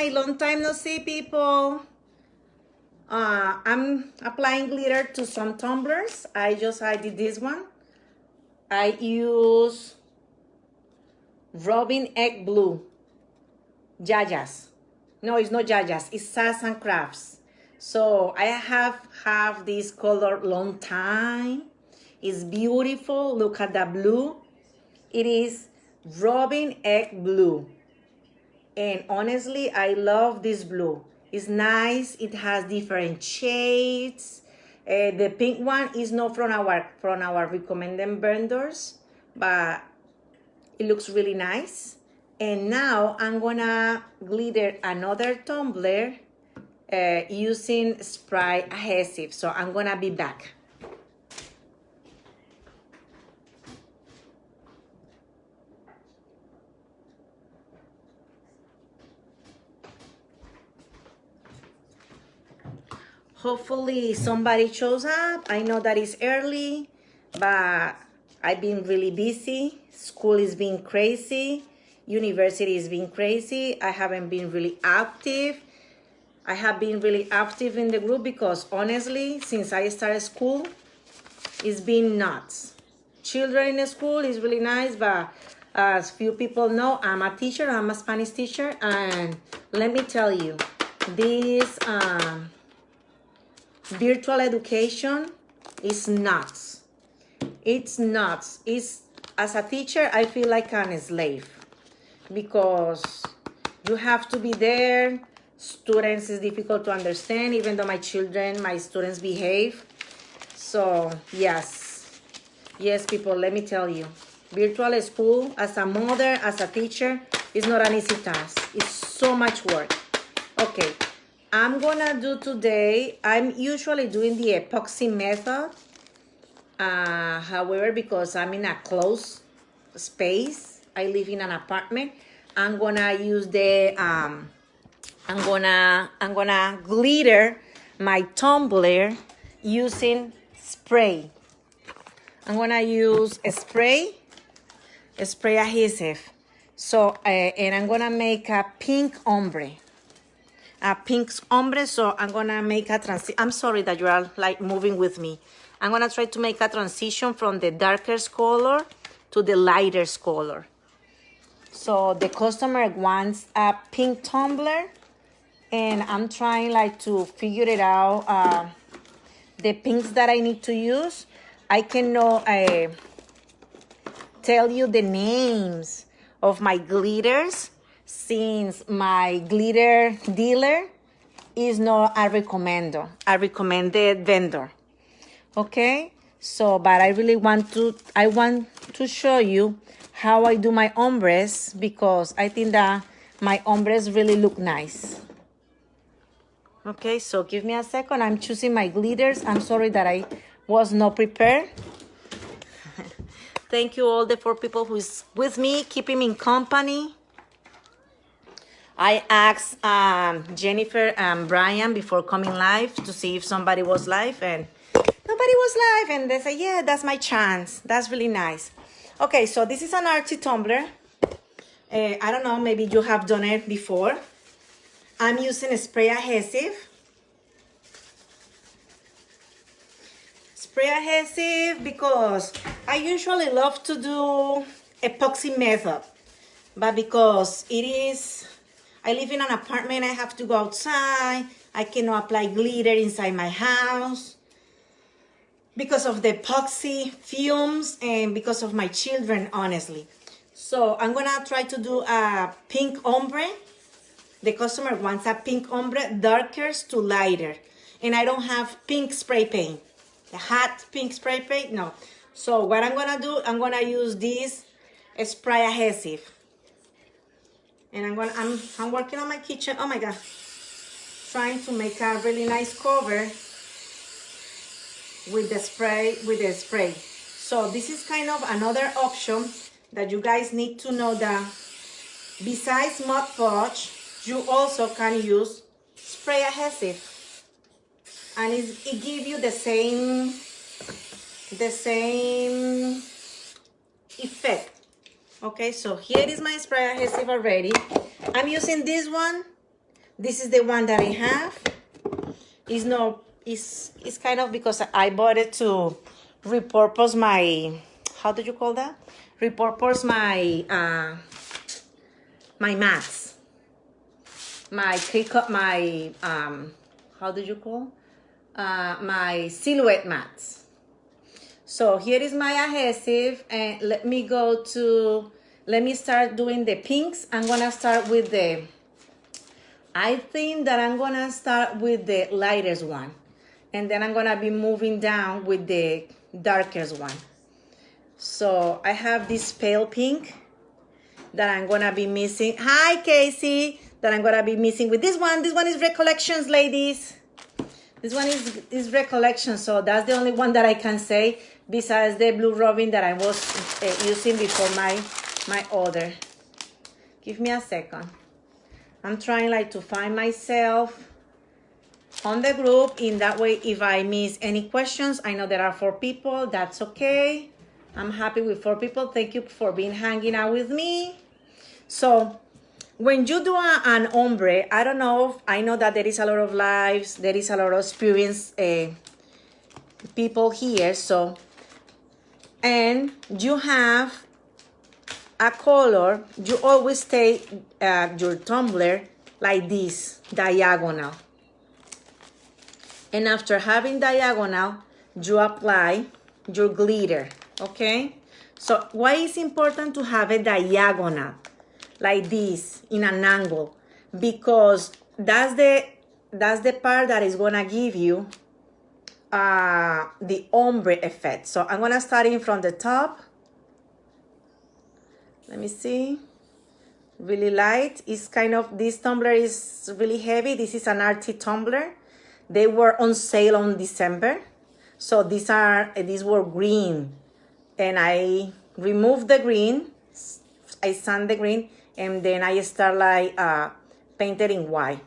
Hi, long time no see, people. I'm applying glitter to some tumblers. I did this one. I use Robin Egg Blue. Jajas. No, it's not Jajas. It's Sass and Crafts. So I have this color long time. It's beautiful. Look at the blue. It is Robin Egg Blue. And honestly, I love this blue. It's nice. It has different shades. The pink one is not from our recommended vendors, but it looks really nice. And now I'm gonna glitter another tumbler using spray adhesive. So I'm gonna be back. Hopefully somebody shows up. I know that it's early, but I've been really busy. School is being crazy. University is being crazy. I haven't been really active. I have been really active in the group because honestly, since I started school, it's been nuts. Children in school is really nice, but as few people know, I'm a teacher. I'm a Spanish teacher, and let me tell you, this virtual education is nuts. It's nuts. As a teacher, I feel like I'm a slave because you have to be there. Students is difficult to understand, even though my students behave. So yes, people, let me tell you, virtual school as a mother, as a teacher, is not an easy task. It's so much work. Okay. I'm gonna do today, I'm usually doing the epoxy method. However, because I'm in a closed space, I live in an apartment, I'm gonna use the, I'm gonna glitter my tumbler using spray. I'm gonna use a spray adhesive. So, and I'm gonna make a pink ombre. So I'm gonna make a transition. I'm sorry that you are like moving with me. I'm gonna try to make a transition from the darkest color to the lightest color. So the customer wants a pink tumbler, and I'm trying like to figure it out, the pinks that I need to use. I cannot tell you the names of my glitters, since my glitter dealer is not a recommended vendor. Okay, so but I really want to show you how I do my ombres, because I think that my ombres really look nice. Okay, so give me a second. I'm choosing my glitters. I'm sorry that I was not prepared. Thank you all the 4 people who is with me, keeping me in company. I asked Jennifer and Brian before coming live to see if somebody was live, and nobody was live, and they said, yeah, that's my chance. That's really nice. Okay, so this is an artsy tumbler. I don't know, maybe you have done it before. I'm using a spray adhesive. Spray adhesive because I usually love to do epoxy method, but because I live in an apartment, I have to go outside. I cannot apply glitter inside my house because of the epoxy fumes and because of my children, honestly. So I'm gonna try to do a pink ombre. The customer wants a pink ombre, darker to lighter. And I don't have pink spray paint. A hot pink spray paint, no. So what I'm gonna do, I'm gonna use this spray adhesive. And I'm working on my kitchen. Oh my God. Trying to make a really nice cover with the spray. So this is kind of another option that you guys need to know, that besides Mod Podge, you also can use spray adhesive. And it gives you the same effect. Okay, so here is my spray adhesive already. I'm using this one This is the one that I have. It's kind of because I bought it to repurpose my, how do you call that? Repurpose my my mats. My how do you call? My silhouette mats. So here is my adhesive, and let me start doing the pinks. I think that I'm gonna start with the lightest one, and then I'm gonna be moving down with the darkest one. So I have this pale pink that I'm gonna be missing. Hi, Casey. That I'm gonna be missing with this one. This one is Recollections, ladies. This one is Recollection, so that's the only one that I can say besides the blue robin that I was using before my order. Give me a second. I'm trying like to find myself on the group. In that way, if I miss any questions, I know there are 4 people. That's okay. I'm happy with 4 people. Thank you for being hanging out with me. So when you do an ombre, I don't know. I know that there is a lot of lives. There is a lot of experienced people here. So, and you have a color, you always take your tumbler like this, diagonal. And after having diagonal, you apply your glitter, okay? So why is important to have a diagonal like this in an angle? Because that's the part that is gonna give you the ombre effect. So I'm gonna start in from the top. Let me see. Really light. It's kind of, this tumbler is really heavy. This is an RT tumbler. They were on sale on December. So these were green. And I removed the green. I sand the green. And then I start like painted in white.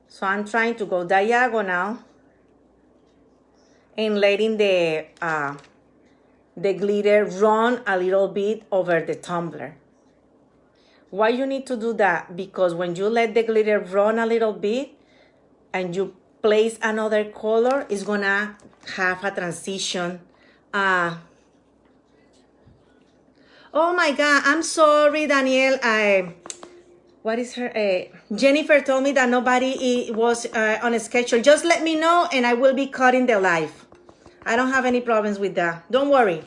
So I'm trying to go diagonal and letting the glitter run a little bit over the tumbler. Why you need to do that? Because when you let the glitter run a little bit and you place another color, it's gonna have a transition. Oh my God, I'm sorry, Danielle. What is her? Jennifer told me that nobody was on a schedule. Just let me know and I will be cutting the live. I don't have any problems with that. Don't worry.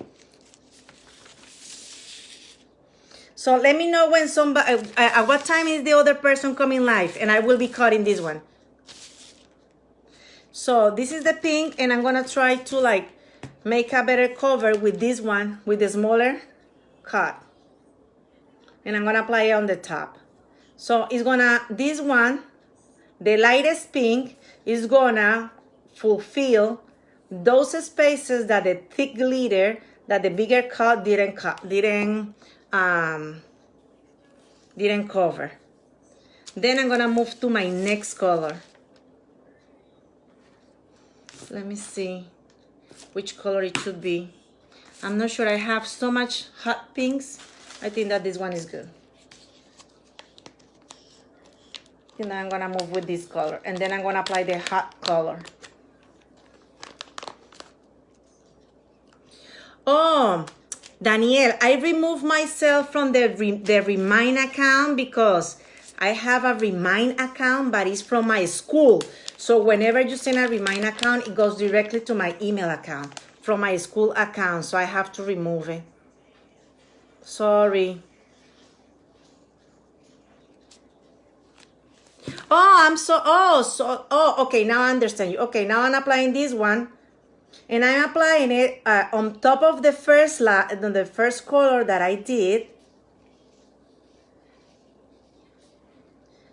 So let me know when somebody, at what time is the other person coming live, and I will be cutting this one. So this is the pink, and I'm gonna try to like make a better cover with this one, with the smaller cut. And I'm gonna apply it on the top. So it's gonna, this one, the lightest pink, is gonna fulfill those spaces that the thick glitter, that the bigger cut didn't cover. Then I'm gonna move to my next color. Let me see which color it should be. I'm not sure. I have so much hot pinks. I think that this one is good. And then I'm gonna move with this color, and then I'm gonna apply the hot color. Oh, Danielle, I removed myself from the Remind account because I have a Remind account, but it's from my school. So whenever you send a Remind account, it goes directly to my email account from my school account. So I have to remove it. Sorry. Okay, now I understand you. Okay, now I'm applying this one. And I'm applying it on top of the first color that I did.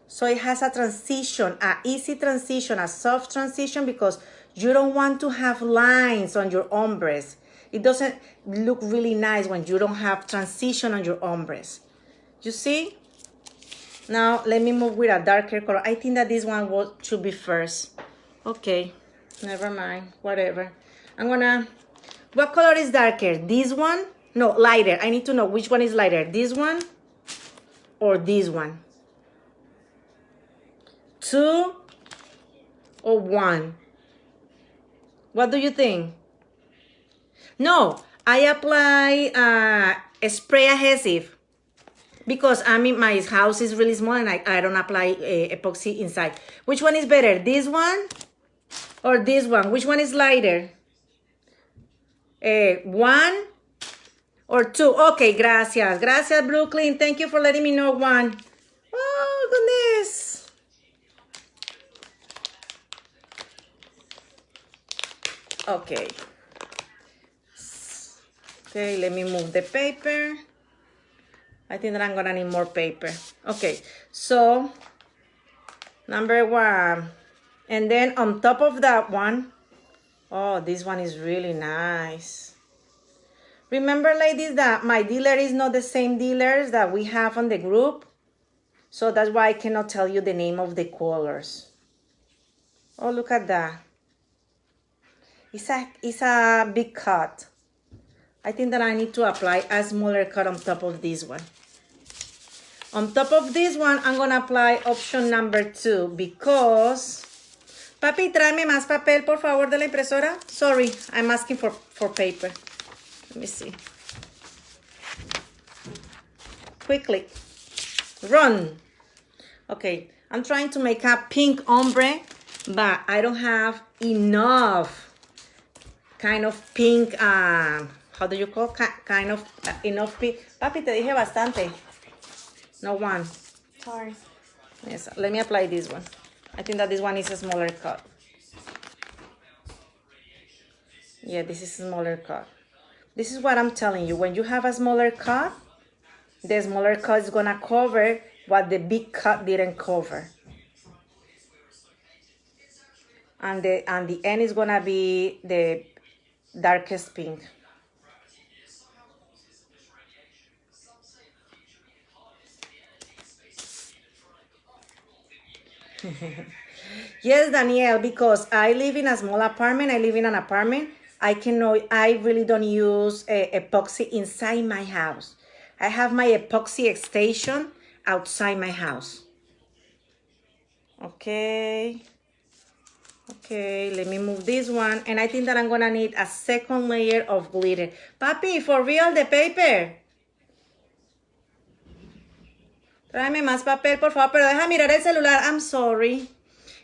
So it has a transition, an easy transition, a soft transition, because you don't want to have lines on your ombres. It doesn't look really nice when you don't have transition on your ombres. You see? Now let me move with a darker color. I think that this one should be first. Okay, never mind, whatever. What color is darker? This one? No, lighter. I need to know which one is lighter. This one or this one? 2 or 1? What do you think? No, I apply a spray adhesive because I mean my house is really small and I don't apply epoxy inside. Which one is better, this one or this one? Which one is lighter? 1 or 2? Okay, gracias. Gracias, Brooklyn. Thank you for letting me know 1. Oh, goodness. Okay. Okay, let me move the paper. I think that I'm gonna need more paper. Okay, so number 1. And then on top of that one, oh, this one is really nice. Remember, ladies, that my dealer is not the same dealers that we have on the group. So that's why I cannot tell you the name of the colors. Oh, look at that. It's a big cut. I think that I need to apply a smaller cut on top of this one. On top of this one, I'm going to apply option number 2 because... Papi, tráeme más papel, por favor, de la impresora. Sorry, I'm asking for paper. Let me see. Quickly. Run. Okay, I'm trying to make a pink ombre, but I don't have enough kind of pink, how do you call, kind of enough pink. Papi, te dije bastante. No 1. Sorry. Yes, let me apply this one. I think that this one is a smaller cut. Yeah, this is a smaller cut. This is what I'm telling you. When you have a smaller cut, the smaller cut is gonna cover what the big cut didn't cover. And the end is gonna be the darkest pink. Yes, Danielle, because I live in a small apartment. I live in an apartment. I really don't use epoxy inside my house. I have my epoxy station outside my house. Okay. Okay, let me move this one. And I think that I'm gonna need a second layer of glitter. Papi, for real, the paper. Tráeme más papel, por favor, pero deja mirar el celular. I'm sorry.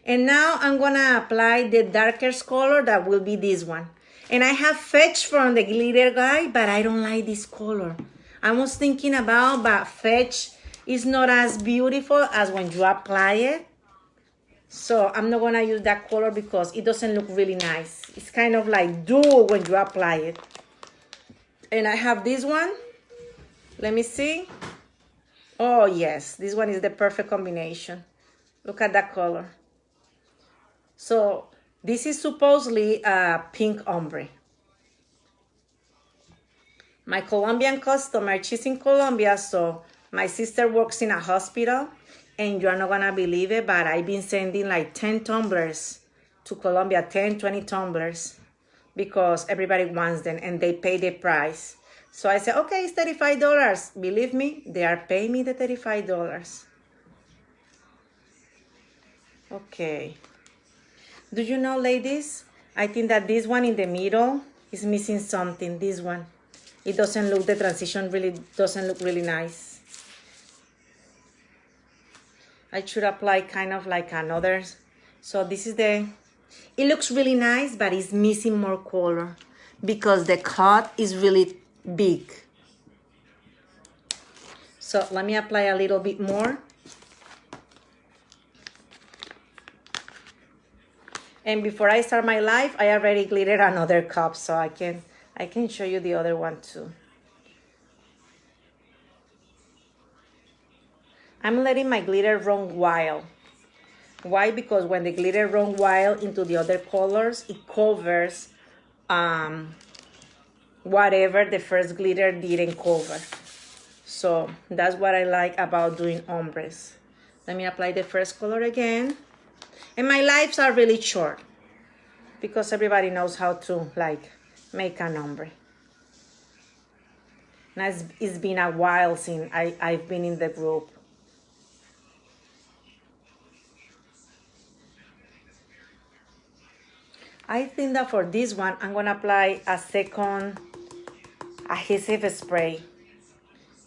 And now I'm gonna apply the darkest color that will be this one. And I have Fetch from the glitter guy, but I don't like this color. I was thinking about, but Fetch is not as beautiful as when you apply it. So I'm not gonna use that color because it doesn't look really nice. It's kind of like dull when you apply it. And I have this one. Let me see. Oh yes, this one is the perfect combination. Look at that color. So this is supposedly a pink ombre. My Colombian customer, she's in Colombia, so my sister works in a hospital, and you're not gonna believe it, but I've been sending like 10 tumblers to Colombia, 10, 20 tumblers, because everybody wants them and they pay the price. So I said, okay, it's $35. Believe me, they are paying me the $35. Okay. Do you know, ladies, I think that this one in the middle is missing something, this one. It doesn't look, the transition really doesn't look really nice. I should apply kind of like another. So this is it looks really nice, but it's missing more color because the cut is really big. So let me apply a little bit more. And before I start my live, I already glittered another cup, so I can show you the other one too. I'm letting my glitter run wild. Why? Because when the glitter runs wild into the other colors, it covers whatever the first glitter didn't cover. So that's what I like about doing ombres. Let me apply the first color again. And my lives are really short because everybody knows how to like make an ombre. Now it's been a while since I've been in the group. I think that for this one, I'm gonna apply a second adhesive spray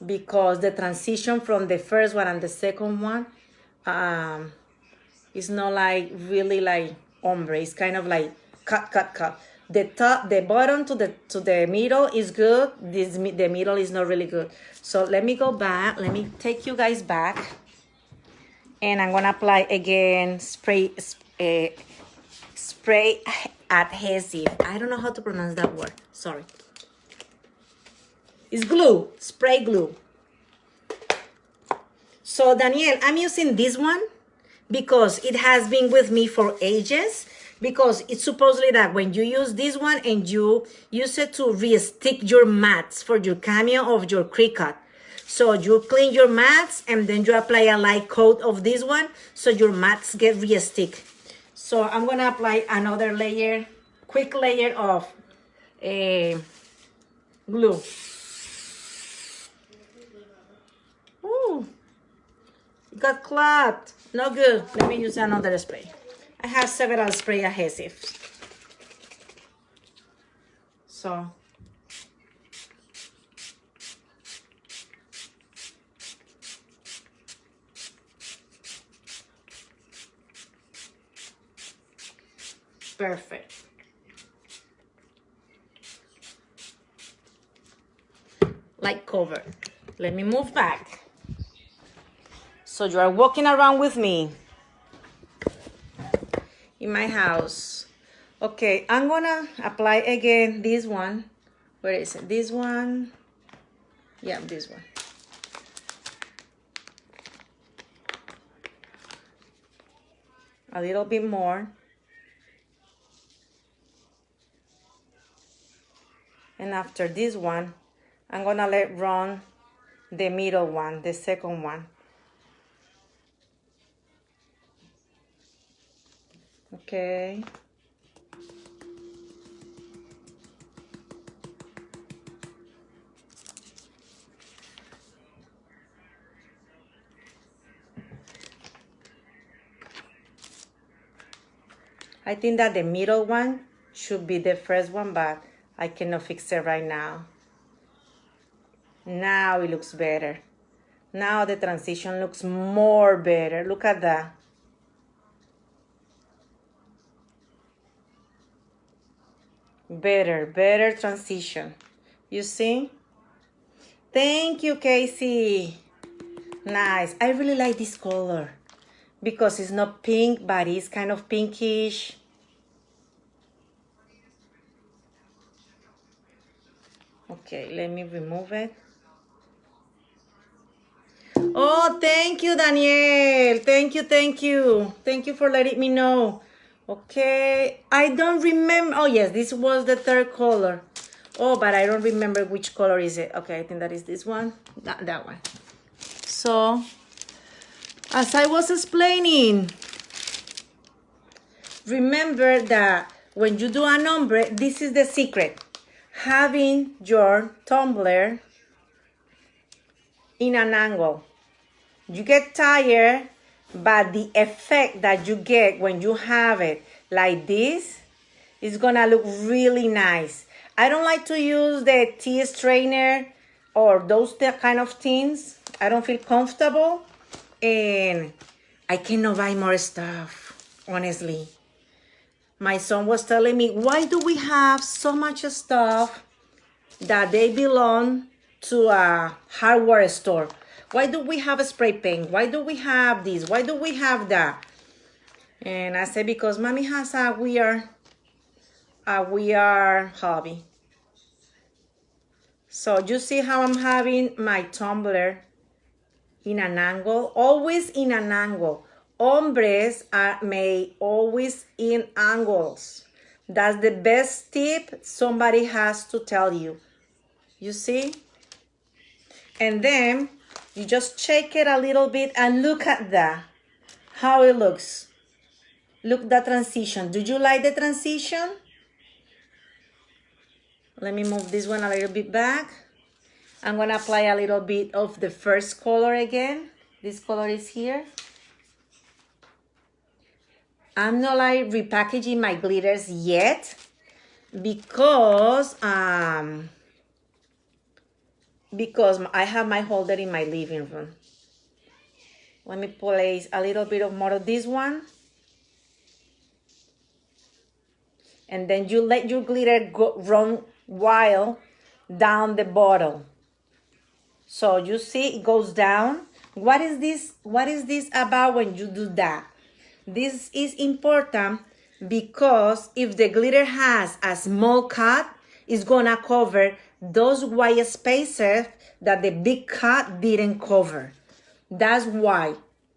because the transition from the first one and the second one is not like really like ombre. It's kind of like cut. The bottom to the middle is good. The middle is not really good. So let me go back. Let me take you guys back, and I'm gonna apply again spray adhesive. I don't know how to pronounce that word. Sorry. It's glue, spray glue. So Danielle, I'm using this one because it has been with me for ages, because it's supposedly that when you use this one and you use it to re-stick your mats for your cameo of your Cricut. So you clean your mats and then you apply a light coat of this one so your mats get re-stick. So I'm gonna apply another layer, quick layer of glue. Ooh, it got clogged. No good. Let me use another spray. I have several spray adhesives. So perfect. Like cover. Let me move back. So you are walking around with me in my house. Okay, I'm gonna apply again this one. Where is it? This one. Yeah, this one. A little bit more. And after this one, I'm gonna let run the middle one, the second one. Okay. I think that the middle one should be the first one, but I cannot fix it right now. Now it looks better. Now the transition looks more better. Look at that. Better transition. You see? Thank you, Casey. Nice. I really like this color because it's not pink, but it's kind of pinkish. Okay, let me remove it. Oh, thank you, Danielle. Thank you. Thank you for letting me know. Okay, I don't remember. Oh, yes, this was the third color. Oh, but I don't remember which color is it. Okay, I think that is this one. That one. So, as I was explaining, remember that when you do an ombre, this is the secret. Having your tumbler in an angle. You get tired, but the effect that you get when you have it like this is gonna look really nice. I don't like to use the tea strainer or those kind of things. I don't feel comfortable, and I cannot buy more stuff, honestly. My son was telling me, why do we have so much stuff that they belong to a hardware store? Why do we have a spray paint? Why do we have this? Why do we have that? And I said, because mommy has a weird hobby. So you see how I'm having my tumbler in an angle? Always in an angle. Ombres are made always in angles. That's the best tip somebody has to tell you. You see? And then you just shake it a little bit and look at that. How it looks. Look that transition. Do you like the transition? Let me move this one a little bit back. I'm gonna apply a little bit of the first color again. This color is here. I'm not like repackaging my glitters yet because I have my holder in my living room. Let me place a little bit of more of this one. And then you let your glitter run wild down the bottle. So you see it goes down. What is this about when you do that? This is important because if the glitter has a small cut, it's gonna cover those white spaces that the big cut didn't cover. That's why.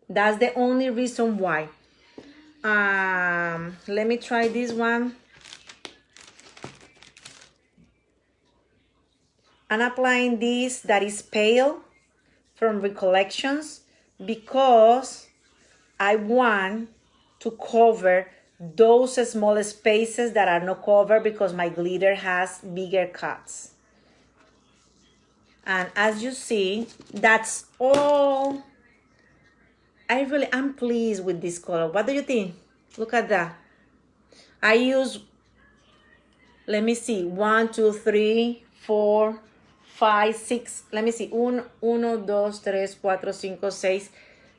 That's the only reason why. Let me try this one. I'm applying this that is pale from Recollections because I want to cover those small spaces that are not covered because my glitter has bigger cuts. And as you see, that's all. I'm pleased with this color. What do you think? Look at that. I use, let me see, 1, 2, 3, 4, 5, 6. Let me see. 1, 2, 3, 4, 5,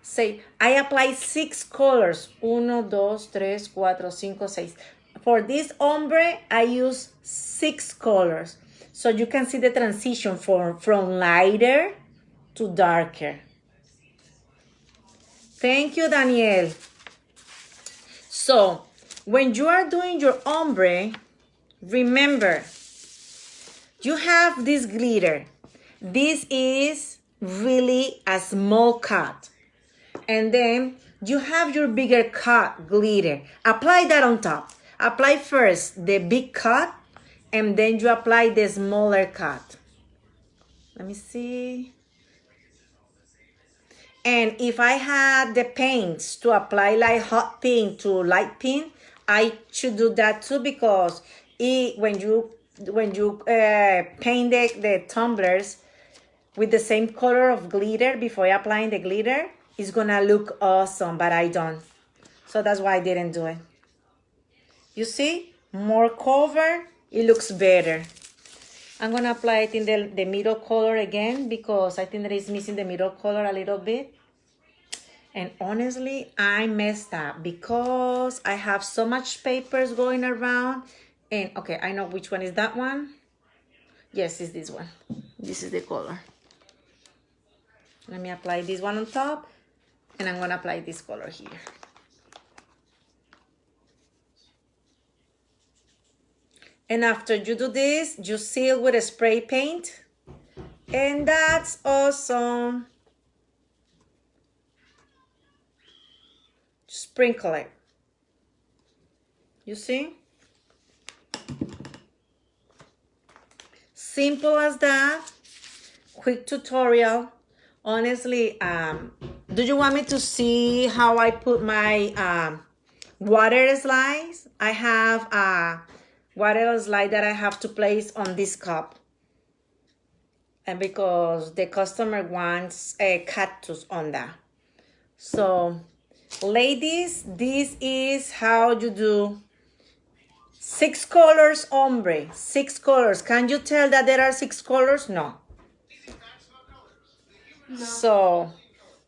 6. I apply 6 colors. 1, 2, 3, 4, 5, 6. For this ombre, I use 6 colors. So you can see the transition from lighter to darker. Thank you, Danielle. So when you are doing your ombre, remember, you have this glitter. This is really a small cut. And then you have your bigger cut glitter. Apply that on top. Apply first the big cut, and then you apply the smaller cut. Let me see. And if I had the paints to apply like hot pink to light pink, I should do that too, because when you paint the tumblers with the same color of glitter before applying the glitter, it's gonna look awesome, but I don't. So that's why I didn't do it. You see, more cover, it looks better. I'm gonna apply it in the middle color again because I think that it's missing the middle color a little bit. And honestly, I messed up because I have so much papers going around. And okay, I know which one is that one. Yes, it's this one. This is the color. Let me apply this one on top, and I'm gonna apply this color here. And after you do this, you seal with a spray paint, and that's awesome. Sprinkle it. You see? Simple as that. Quick tutorial. Honestly, do you want me to see how I put my water slides? I have a water slide that I have to place on this cup. And because the customer wants a cactus on that. So, ladies, this is how you do 6 colors ombre. 6 colors. Can you tell that there are 6 colors? No. No. So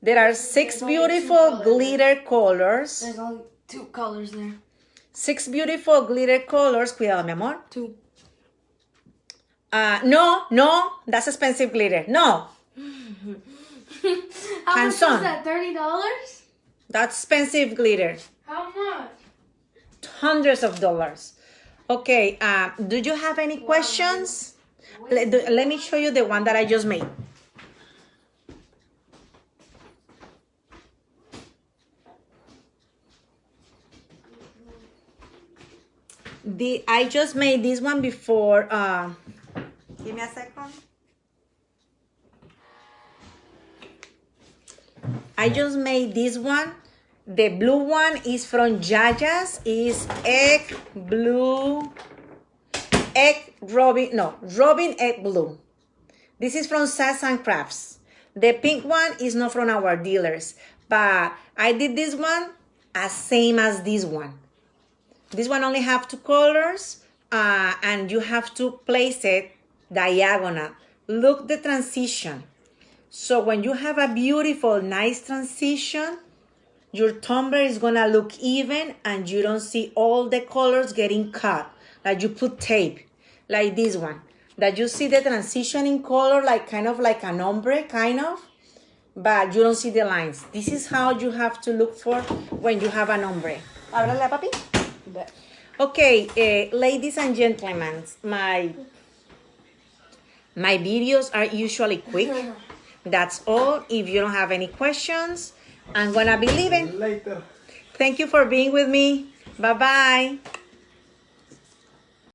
there are 6 beautiful glitter colors. There's only 2 colors there. 6 beautiful glitter colors. Cuidado, mi amor. 2. No, that's expensive glitter. No. How much is that? $30? That's expensive glitter. How much? Hundreds of dollars. Okay, do you have any questions? Let me show you the one that I just made. I just made this one before. Give me a second. I just made this one. The blue one is from Jaja's. Is Robin Egg Blue. This is from Sass and Crafts. The pink one is not from our dealers, but I did this one as same as this one. This one only have 2 colors, and you have to place it diagonal. Look the transition. So when you have a beautiful, nice transition, your tumbler is gonna look even and you don't see all the colors getting cut. Like you put tape, like this one. That you see the transition in color, like kind of like an ombre, kind of, but you don't see the lines. This is how you have to look for when you have an ombre. Háblale a papi. Okay, ladies and gentlemen, my videos are usually quick. That's all. If you don't have any questions, I'm gonna be leaving. Later. Thank you for being with me. Bye-bye.